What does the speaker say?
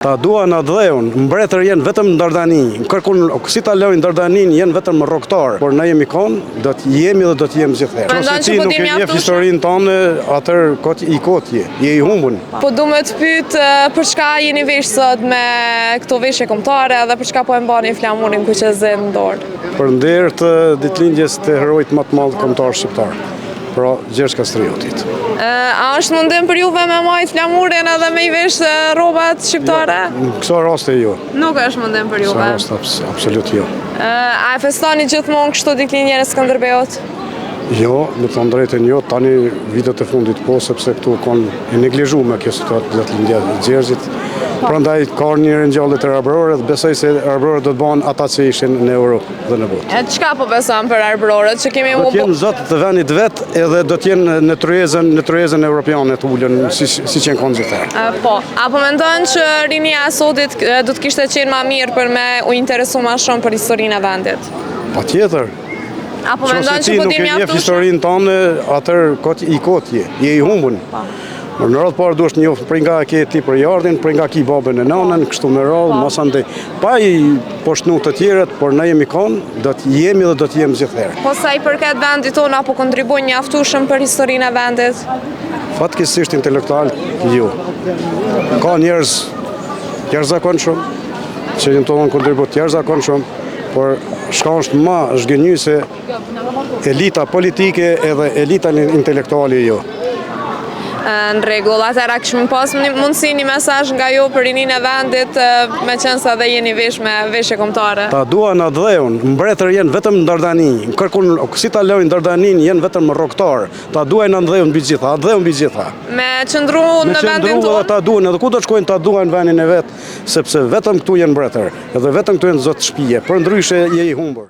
Ta duan në dheun, mbretër jenë vetëm në Dardani, kërkun si ta lojnë Dardanin jenë vetëm rrogtar, por ne jemi konë, do të jemi dhe do të jemi gjithherë. Nëse ti nuk e njeh historinë tonë, atër je i humbun. Po du me të pyet për çka jeni vesh sot me këto veshje kombëtare dhe për çka po e mbani flamurin kuqezin në dorë? Për nder të ditëlindjes të heroit më të madh kombëtar shqiptar. Pra, Gjergj Kastriotit. A është mundim për juve me majt flamurin edhe me i vesh rrobat shqiptare? Në këso raste jo. Nuk është mundim për juve? Në këso raste absolut jo. A e festoni gjithmonë kështu ditëlindjen e Skënderbeut? Jo, me të drejtën jo, tani vitet e fundit po, sepse këtu kanë e neglizhuar kjo situatë ditëlindja e Gjergjit. Prandaj ka një ringjallje të arbrorëve dhe besoj se arbrorët do të bëhen ata që ishin në Europë dhe në botë. E çka po beson për arbrorët që kemi do të jenë zotë të vendit vet edhe do të jenë në tryezën europiane të ulën si që kanë gjithherë. Po, apo mendon që rinia e sodit do të kishte qenë më mirë për me u interesu më shumë për historinë e vendit? Patjetër. Apo mendon që po di mjaftuar? Nëse historinë tonë, atër je i humbun. Në radhë parë duhet një prej nga ke ti për jardin, prej nga ki babën e nanën, kështu me radhë, mos andej. Pa i poshnu të tjerët, por ne jemi konë, do të jemi dhe do të jemi gjithherë. Po sa i përket vendit tonë, apo kontribuojnë mjaftueshëm për historinë e vendit? Fatkeqësisht intelektual, jo. Ka njerëz jashtëzakonshëm, që jenë të dhonë kontribut jashtëzakonshëm, por shka është ma zhgënjyse elita politike edhe elita intelektuale jo. Në rregull, atëra kishim pas mundësi një mesazh nga ju për rininë e vendit, me qenë sa dhe jeni vesh me veshje kombëtare. Ta duan në dheun, mbretër jenë vetëm në Dardani, kërkun si ta lojnë Dardanin jenë vetëm rrogtar. Ta duan në dheun mbi gjitha, dheun mbi gjitha. Me qëndru në vendin tonë. Ta duan, edhe ku do shkojnë ta duan vendin e vet, sepse vetëm këtu jenë mbretër, edhe vetëm këtu jenë zotë shtëpie, për ndryshe je i humbur.